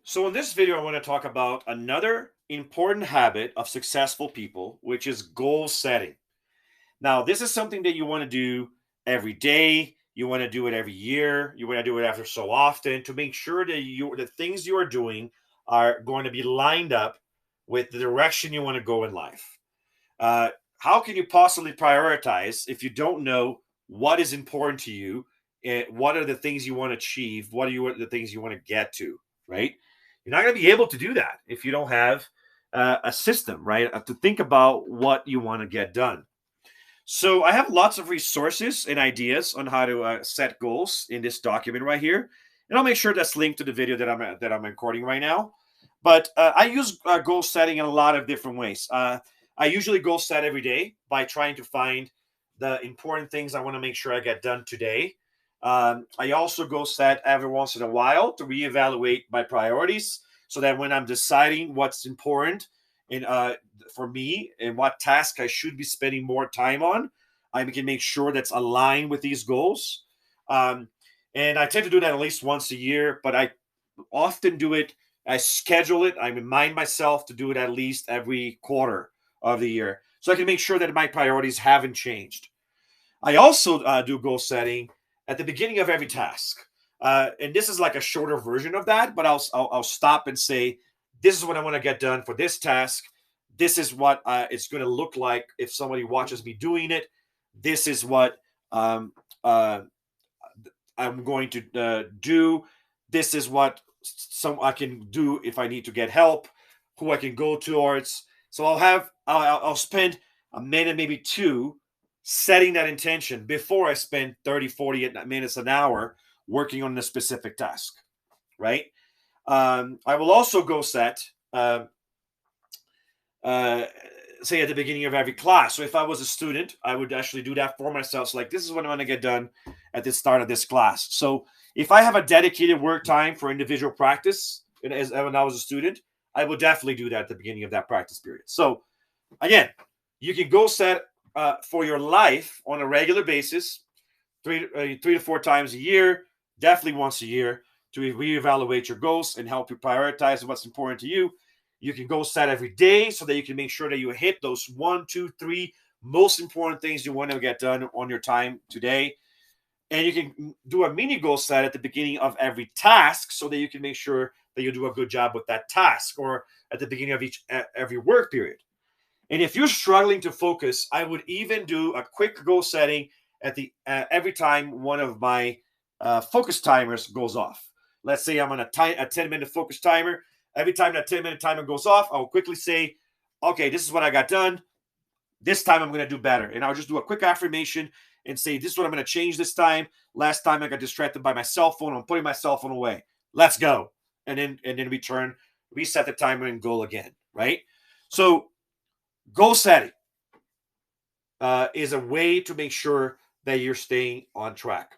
So, in this video, I want to talk about another important habit of successful people, which is goal setting. Now, this is something that you want to do every day. You want to do it every year. You want to do it after so often to make sure that the things you are doing are going to be lined up with the direction you want to go in life. Uh, how can you possibly prioritize if you don't know what is important to you? What are the things you want to achieve? The things you want to get to? Right? You're not going to be able to do that if you don't have a system, right? To think about what you want to get done. So I have lots of resources and ideas on how to set goals in this document right here, and I'll make sure that's linked to the video that I'm recording right now. But I use goal setting in a lot of different ways. I usually goal set every day by trying to find the important things I want to make sure I get done today. I also goal set every once in a while to reevaluate my priorities, so that when I'm deciding what's important in for me and what task I should be spending more time on, I can make sure that's aligned with these goals. Um, and I tend to do that at least once a year, but I often do it. I schedule it. I remind myself to do it at least every quarter of the year, so I can make sure that my priorities haven't changed. I also do goal setting at the beginning of every task, and this is like a shorter version of that. But I'll stop and say, "This is what I want to get done for this task. This is what it's going to look like if somebody watches me doing it. This is what um, uh, I'm going to do. This is what some I can do if I need to get help. Who I can go towards." So I'll spend a minute, maybe two, setting that intention before I spend 30, 40 minutes an hour working on a specific task, right? I will also go set, uh, say, at the beginning of every class. So if I was a student, I would actually do that for myself. So, like, this is what I'm going to get done at the start of this class. So if I have a dedicated work time for individual practice, when I was a student, I would definitely do that at the beginning of that practice period. So again, you can go set for your life on a regular basis, three to four times a year, definitely once a year, to reevaluate your goals and help you prioritize what's important to you. You can go set every day so that you can make sure that you hit those one, two, three most important things you want to get done on your time today. And you can do a mini goal set at the beginning of every task so that you can make sure that you do a good job with that task, or at the beginning of every work period. And if you're struggling to focus, I would even do a quick goal setting at the every time one of my focus timers goes off. Let's say I'm on a 10-minute focus timer. Every time that 10-minute timer goes off, I'll quickly say, okay, this is what I got done. This time I'm going to do better. And I'll just do a quick affirmation and say, this is what I'm going to change this time. Last time I got distracted by my cell phone. I'm putting my cell phone away. Let's go. And then reset the timer and go again, right? So goal setting is a way to make sure that you're staying on track.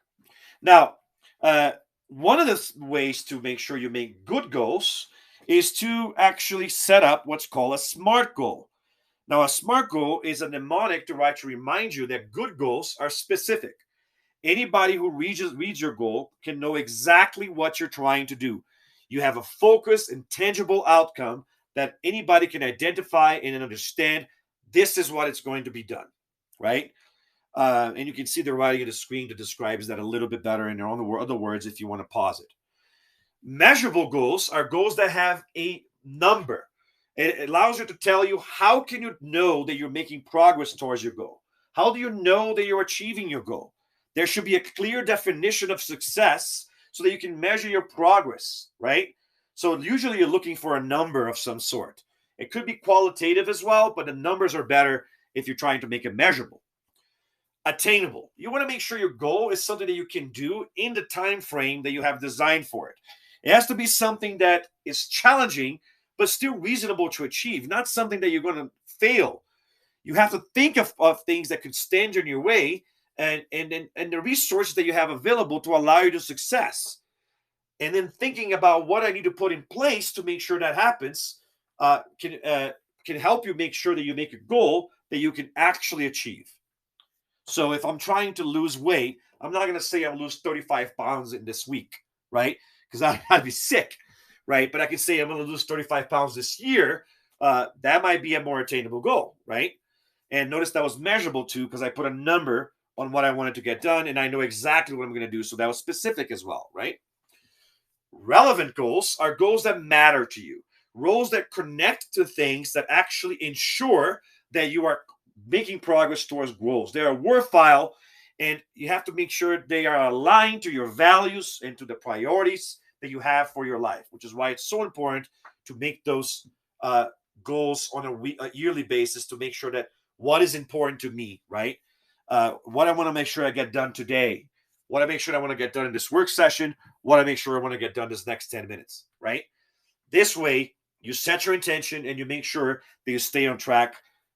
Now, uh, one of the ways to make sure you make good goals is to actually set up what's called a SMART goal. Now, a SMART goal is a mnemonic to remind you that good goals are specific. Anybody who reads your goal can know exactly what you're trying to do. You have a focused and tangible outcome that anybody can identify and understand. This is what it's going to be done, right? And you can see the writing of the screen that describes that a little bit better in your own other words if you want to pause it. Measurable goals are goals that have a number. It allows you to tell you, how can you know that you're making progress towards your goal? How do you know that you're achieving your goal? There should be a clear definition of success so that you can measure your progress, right? So usually you're looking for a number of some sort. It could be qualitative as well, but the numbers are better if you're trying to make it measurable. Attainable. You want to make sure your goal is something that you can do in the time frame that you have designed for it. It has to be something that is challenging but still reasonable to achieve, not something that you're going to fail. You have to think of things that could stand in your way, and the resources that you have available to allow you to success. And then thinking about what I need to put in place to make sure that happens can help you make sure that you make a goal that you can actually achieve. So if I'm trying to lose weight, I'm not going to say I'll lose 35 pounds in this week, right? Because I'd be sick, right? But I can say I'm going to lose 35 pounds this year. That might be a more attainable goal, right? And notice that was measurable too, because I put a number on what I wanted to get done, and I know exactly what I'm going to do. So that was specific as well, right? Relevant goals are goals that matter to you, goals that connect to things that actually ensure that you are making progress towards goals. They are worthwhile, and you have to make sure they are aligned to your values and to the priorities that you have for your life, which is why it's so important to make those goals on a yearly basis to make sure that what is important to me, right? What I want to make sure I get done today, what I make sure I want to get done in this work session, what I make sure I want to get done this next 10 minutes, right? This way, you set your intention and you make sure that you stay on track.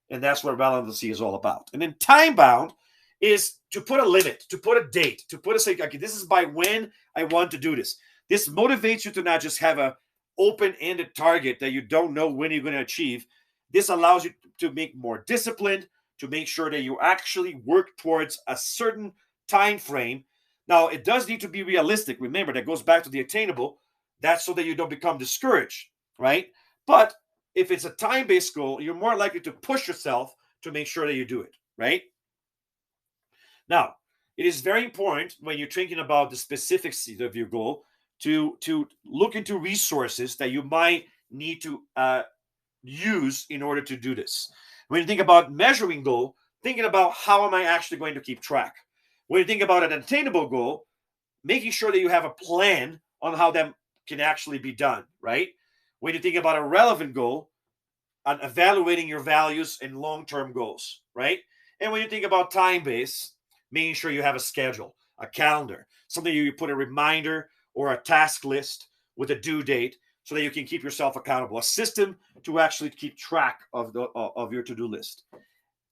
And that's what relevancy is all about. And then time bound is to put a limit, to put a date, to put a say, okay, this is by when I want to do this. This motivates you to not just have a open-ended target that you don't know when you're going to achieve. This allows you to make more disciplined, to make sure that you actually work towards a certain time frame. Now, it does need to be realistic. Remember, that goes back to the attainable. That's so that you don't become discouraged, right? But if it's a time-based goal, you're more likely to push yourself to make sure that you do it, right? Now, it is very important when you're thinking about the specifics of your goal to look into resources that you might need to use in order to do this. When you think about measuring goal, thinking about how am I actually going to keep track. When you think about an attainable goal, making sure that you have a plan on how that can actually be done, right? When you think about a relevant goal, on evaluating your values and long-term goals, right? And when you think about time-based, making sure you have a schedule, a calendar, something you put a reminder or a task list with a due date so that you can keep yourself accountable, a system to actually keep track of your to-do list.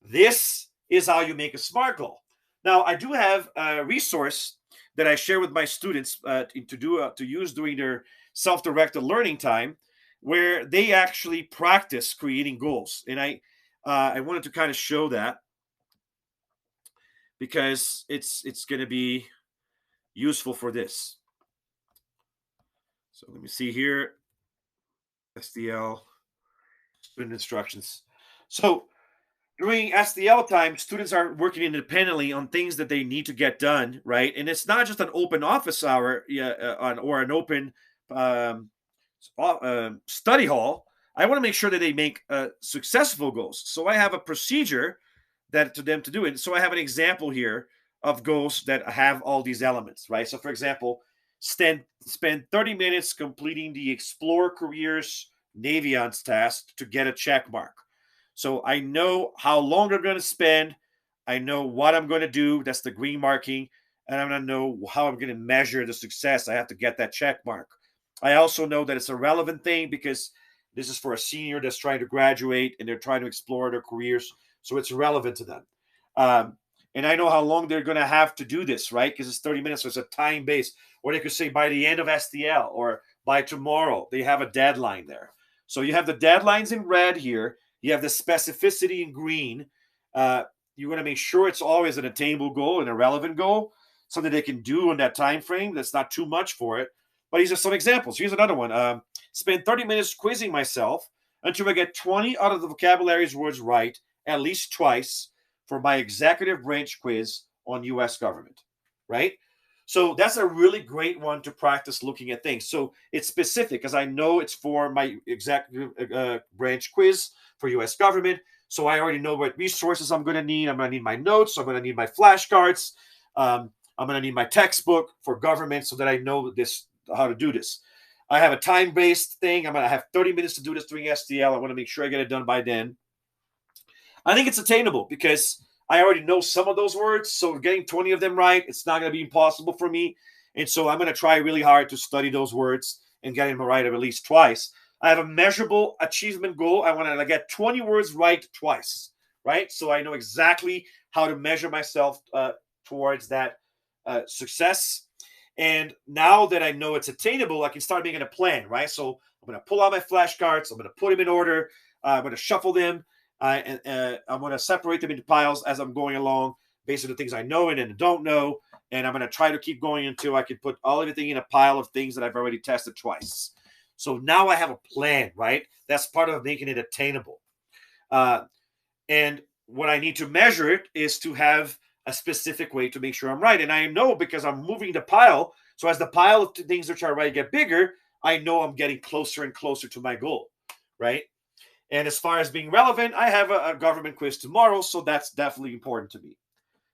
This is how you make a SMART goal. Now, I do have a resource that I share with my students to use during their self-directed learning time, where they actually practice creating goals. And I wanted to kind of show that because it's going to be useful for this. So let me see here, SDL student instructions. So during SDL time, students are working independently on things that they need to get done, right? And it's not just an open office hour or an open study hall. I want to make sure that they make successful goals. So I have a procedure that to them to do it. So I have an example here of goals that have all these elements, right? So for example, spend 30 minutes completing the Explore Careers Naviance task to get a check mark. So I know how long they're going to spend. I know what I'm going to do. That's the green marking. And I'm going to know how I'm going to measure the success. I have to get that check mark. I also know that it's a relevant thing because this is for a senior that's trying to graduate and they're trying to explore their careers. So it's relevant to them. And I know how long they're going to have to do this, right? Because it's 30 minutes, so it's a time base. Or they could say by the end of SDL or by tomorrow. They have a deadline there. So you have the deadlines in red here. You have the specificity in green. You want to make sure it's always an attainable goal and a relevant goal, something they can do in that time frame that's not too much for it. But these are some examples. Here's another one. Spend 30 minutes quizzing myself until I get 20 out of the vocabulary's words right at least twice for my executive branch quiz on U.S. government, right? So that's a really great one to practice looking at things. So it's specific because I know it's for my executive branch quiz for U.S. government. So I already know what resources I'm going to need. I'm going to need my notes. I'm going to need my flashcards. I'm going to need my textbook for government so that I know this how to do this. I have a time-based thing. I'm going to have 30 minutes to do this during SDL. I want to make sure I get it done by then. I think it's attainable because I already know some of those words. So getting 20 of them right, it's not going to be impossible for me. And so I'm going to try really hard to study those words and getting them right at least twice. I have a measurable achievement goal. I want to get 20 words right twice, right? So I know exactly how to measure myself towards that success. And now that I know it's attainable, I can start making a plan, right? So I'm going to pull out my flashcards. I'm going to put them in order. I'm going to shuffle them. And I'm going to separate them into piles as I'm going along based on the things I know and don't know. And I'm going to try to keep going until I can put everything in a pile of things that I've already tested twice. So now I have a plan, right? That's part of making it attainable. Uh, and what I need to measure it is to have a specific way to make sure I'm right. And I know because I'm moving the pile. So as the pile of things which are right get bigger, I know I'm getting closer and closer to my goal, right? And as far as being relevant, I have a government quiz tomorrow, so that's definitely important to me.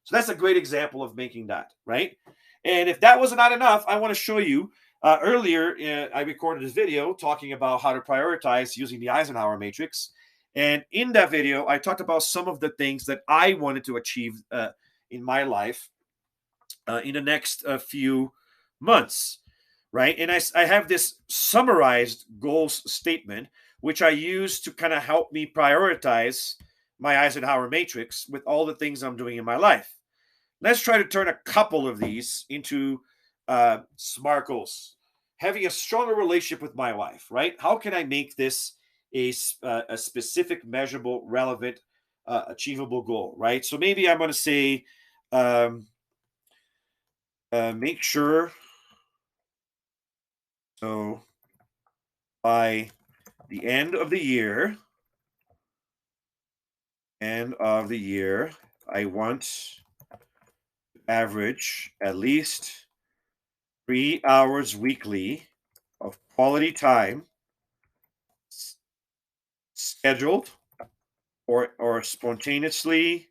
So that's a great example of making that, right? And if that was not enough, I want to show you. Earlier, I recorded this video talking about how to prioritize using the Eisenhower matrix. And in that video, I talked about some of the things that I wanted to achieve in my life in the next few months, right? And I have this summarized goals statement, which I use to kind of help me prioritize my Eisenhower matrix with all the things I'm doing in my life. Let's try to turn a couple of these into SMART goals. Having a stronger relationship with my wife, right? How can I make this a specific, measurable, relevant, achievable goal, right? So maybe I'm going to say, make sure so by the end of the year, I want to average at least 3 hours weekly of quality time scheduled or spontaneously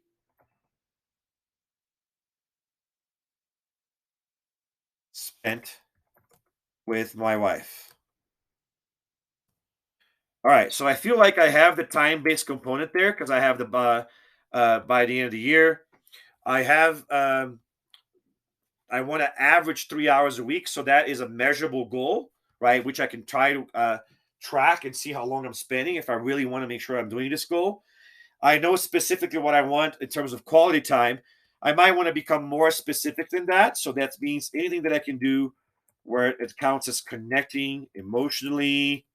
spent with my wife. All right, so I feel like I have the time-based component there because I have the by the end of the year. I have I want to average 3 hours a week, so that is a measurable goal, right? Which I can try to track and see how long I'm spending if I really want to make sure I'm doing this goal. I know specifically what I want in terms of quality time. I might want to become more specific than that. So that means anything that I can do where it counts as connecting emotionally,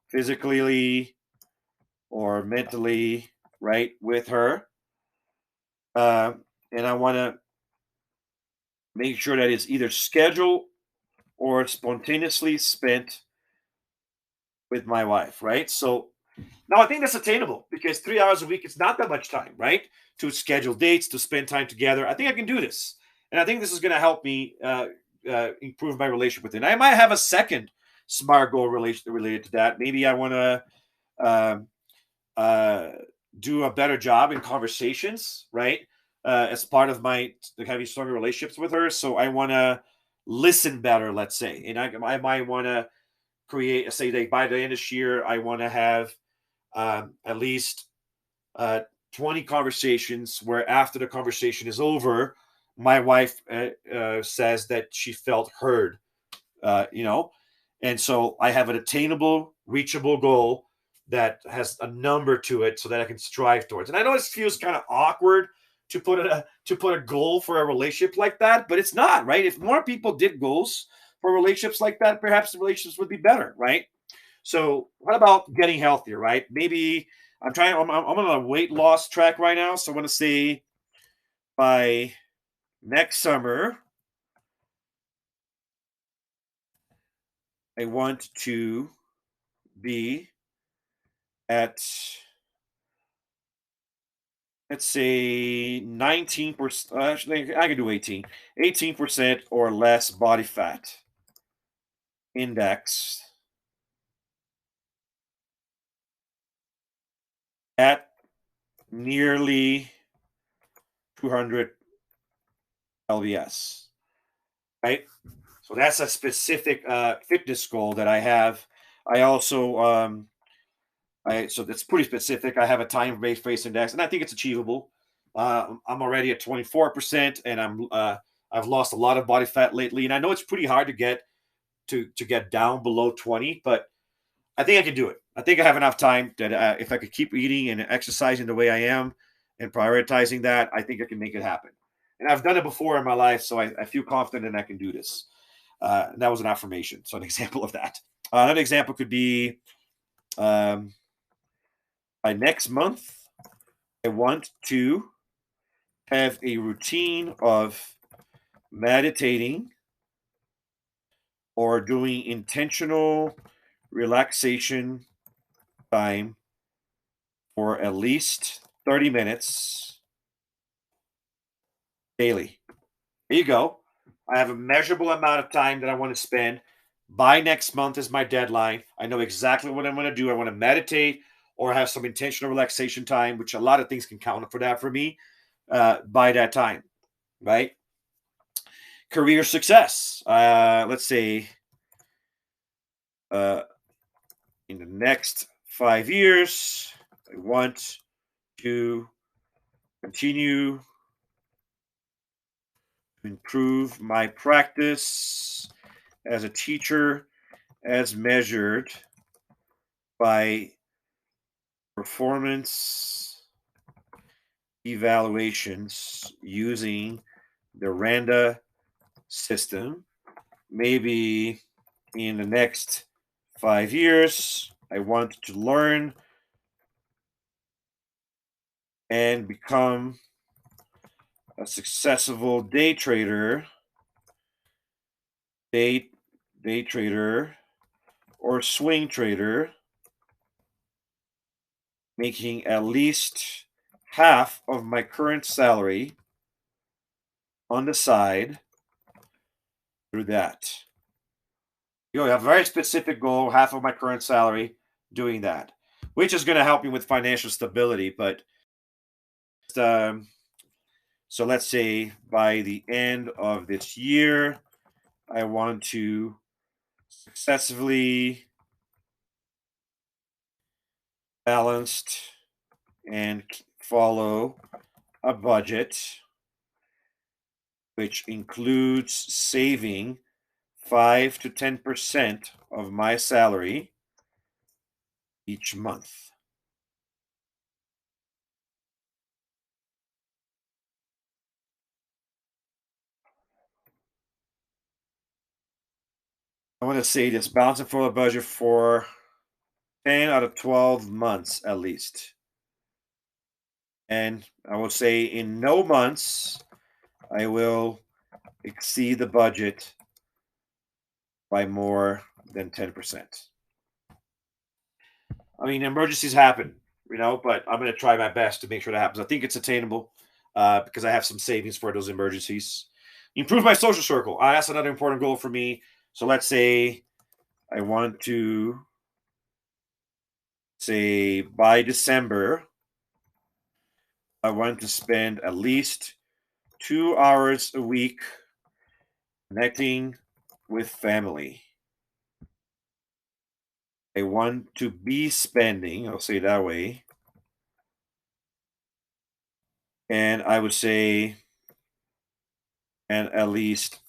physically, or mentally, right, with her. Uh, and I want to make sure that it's either scheduled or spontaneously spent with my wife, right? So now I think that's attainable because 3 hours a week is not that much time, right? To schedule dates, to spend time together. I think I can do this. And I think this is going to help me improve my relationship with it. And I might have a second SMART goal related to that. Maybe I want to um, uh, do a better job in conversations, right? As part of my having stronger relationships with her. So I want to listen better, let's say. And I might want to create, say, that by the end of this year, I want to have at least uh, 20 conversations where after the conversation is over, my wife says that she felt heard, you know? And so I have an attainable, reachable goal that has a number to it so that I can strive towards. And I know it feels kind of awkward to put a goal for a relationship like that, but it's not, right? If more people did goals for relationships like that, perhaps the relationships would be better, right? So, what about getting healthier, right? Maybe I'm on a weight loss track right now. So, I want to say by next summer, I want to be at, let's say, 19%. Actually, I can do 18% or less body fat index at nearly 200 lbs, right? So that's a specific fitness goal that I have. I also, so that's pretty specific. I have a time-based face index, and I think it's achievable. I'm already at 24%, and I've lost a lot of body fat lately, and I know it's pretty hard to get to get down below 20, but I think I can do it. I think I have enough time that if I could keep eating and exercising the way I am and prioritizing that, I think I can make it happen. And I've done it before in my life, so I feel confident that I can do this. And that was an affirmation. So an example of that. Another example could be um, by next month, I want to have a routine of meditating or doing intentional relaxation time for at least 30 minutes daily. There you go. I have a measurable amount of time that I want to spend. By next month is my deadline. I know exactly what I'm going to do. I want to meditate or have some intentional relaxation time, which a lot of things can count for that for me by that time, right? Career success. Let's say uh, in the next 5 years, I want to continue to improve my practice as a teacher as measured by performance evaluations using the Randa system. Maybe in the next 5 years, I want to learn and become a successful day day trader or swing trader, making at least half of my current salary on the side through that. You have a very specific goal, half of my current salary doing that, which is going to help me with financial stability. But um, so let's say by the end of this year, I want to successfully balanced and follow a budget which includes saving 5 to 10% of my salary each month. I want to say this balancing for a budget for 10 out of 12 months at least. And I will say in no months I will exceed the budget by more than 10%. I mean, emergencies happen, but I'm going to try my best to make sure that happens. I think it's attainable because I have some savings for those emergencies. Improve my social circle. That's another important goal for me. So let's say I want to say by December, I want to spend at least 2 hours a week connecting with family. I want to be spending, I'll say it that way. And I would say, and at least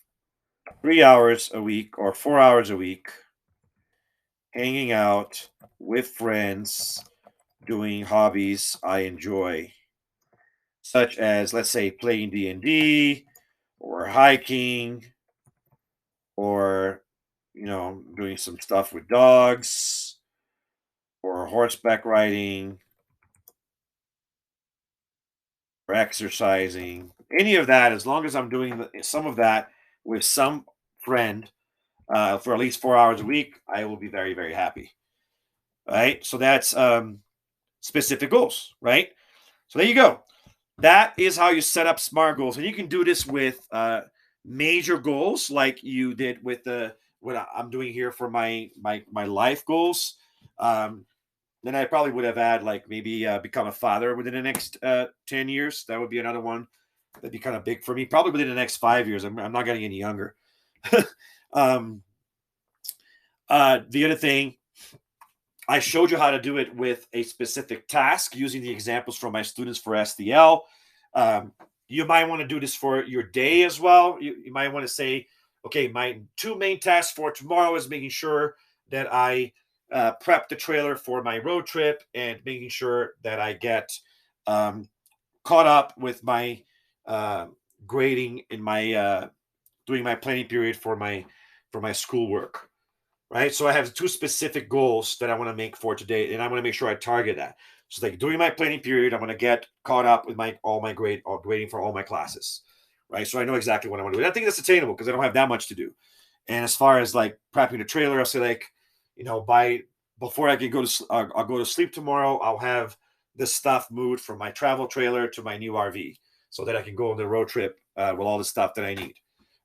3 hours a week or 4 hours a week hanging out with friends, doing hobbies I enjoy, such as, let's say, playing D&D or hiking or, doing some stuff with dogs or horseback riding or exercising. Any of that, as long as I'm doing some of that with some friend for at least 4 hours a week, I will be very, very happy. Right. So that's specific goals. Right. So there you go. That is how you set up SMART goals. And you can do this with major goals like you did with what I'm doing here for my life goals. Then I probably would have had like maybe become a father within the next 10 years. That would be another one that'd be kind of big for me. Probably within the next 5 years. I'm not getting any younger. The other thing, I showed you how to do it with a specific task using the examples from my students for SDL. You might want to do this for your day as well. You might want to say, okay, my two main tasks for tomorrow is making sure that I prep the trailer for my road trip and making sure that I get caught up with my grading in my doing my planning period for my schoolwork. Right. So I have two specific goals that I want to make for today, and I want to make sure I target that. So like during my planning period, I'm going to get caught up with all my grading for all my classes. Right. So I know exactly what I want to do. And I think that's attainable because I don't have that much to do. And as far as like prepping the trailer, I'll say like, by before I can I'll go to sleep tomorrow, I'll have this stuff moved from my travel trailer to my new RV so that I can go on the road trip with all the stuff that I need,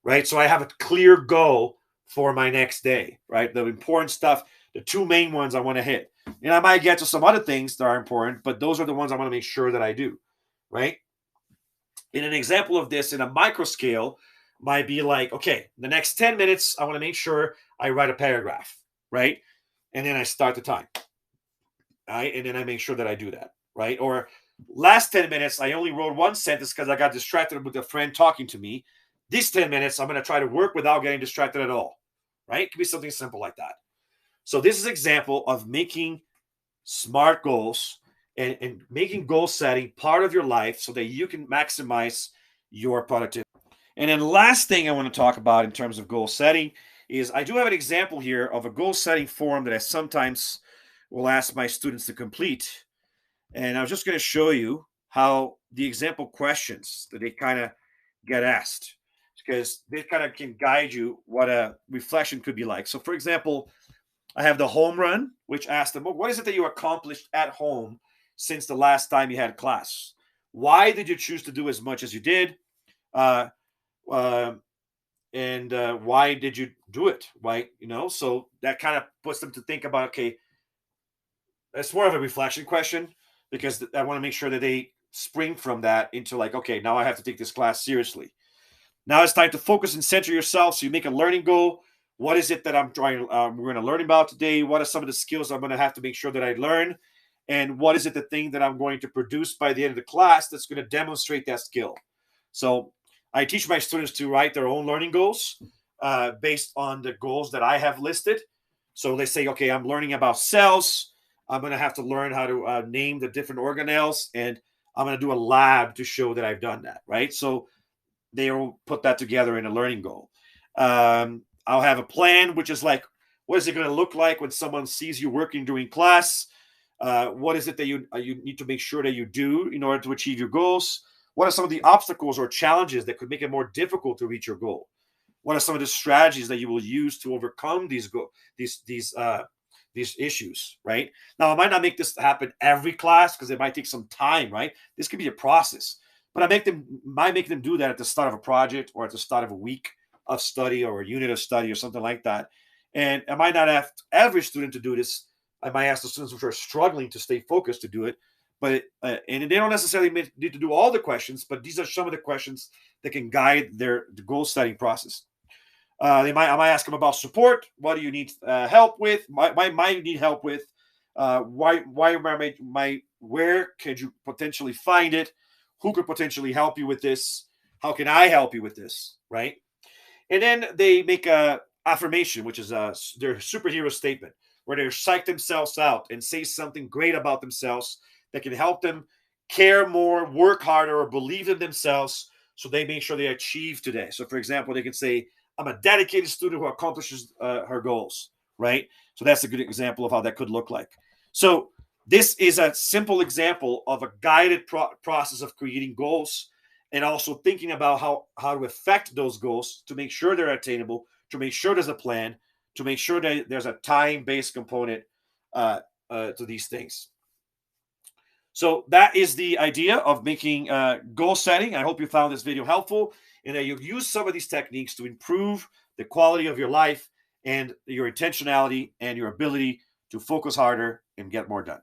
right? So I have a clear goal for my next day, right? The important stuff, the two main ones I want to hit. And I might get to some other things that are important, but those are the ones I want to make sure that I do, right? In an example of this in a micro scale might be like, okay, the next 10 minutes, I want to make sure I write a paragraph, right? And then I start the time, right? And then I make sure that I do that, right? Or last 10 minutes, I only wrote one sentence because I got distracted with a friend talking to me. These 10 minutes, I'm going to try to work without getting distracted at all, right? It could be something simple like that. So this is an example of making smart goals and making goal setting part of your life so that you can maximize your productivity. And then last thing I want to talk about in terms of goal setting is I do have an example here of a goal setting form that I sometimes will ask my students to complete. And I'm just going to show you how the example questions that they kind of get asked, because they kind of can guide you what a reflection could be like. So for example, I have the home run, which asked them, well, what is it that you accomplished at home since the last time you had class? Why did you choose to do as much as you did? Uh, uh, and why did you do it? Why, so that kind of puts them to think about, okay, it's more of a reflection question because I want to make sure that they spring from that into like, okay, now I have to take this class seriously. Now it's time to focus and center yourself. So you make a learning goal. What is it that we're going to learn about today? What are some of the skills I'm going to have to make sure that I learn? And what is it the thing that I'm going to produce by the end of the class that's going to demonstrate that skill? So I teach my students to write their own learning goals based on the goals that I have listed. So they say, okay, I'm learning about cells. I'm going to have to learn how to name the different organelles, and I'm going to do a lab to show that I've done that, right? So they will put that together in a learning goal. I'll have a plan, which is like, what is it going to look like when someone sees you working during class? What is it that you need to make sure that you do in order to achieve your goals? What are some of the obstacles or challenges that could make it more difficult to reach your goal? What are some of the strategies that you will use to overcome these issues, right? Now, I might not make this happen every class because it might take some time, right? This could be a process, but I might make them do that at the start of a project or at the start of a week of study or a unit of study or something like that. And I might not ask every student to do this. I might ask the students which are struggling to stay focused to do it, but and they don't necessarily need to do all the questions, but these are some of the questions that can guide the goal setting process. I might ask them about support. What do you need help with? Might need help with? Where could you potentially find it? Who could potentially help you with this? How can I help you with this? Right? And then they make a affirmation, which is their superhero statement, where they psych themselves out and say something great about themselves that can help them care more, work harder, or believe in themselves so they make sure they achieve today. So, for example, they can say, I'm a dedicated student who accomplishes her goals, right? So that's a good example of how that could look like. So this is a simple example of a guided process of creating goals and also thinking about how to affect those goals to make sure they're attainable, to make sure there's a plan, to make sure that there's a time-based component to these things. So that is the idea of making goal setting. I hope you found this video helpful and that you've used some of these techniques to improve the quality of your life and your intentionality and your ability to focus harder and get more done.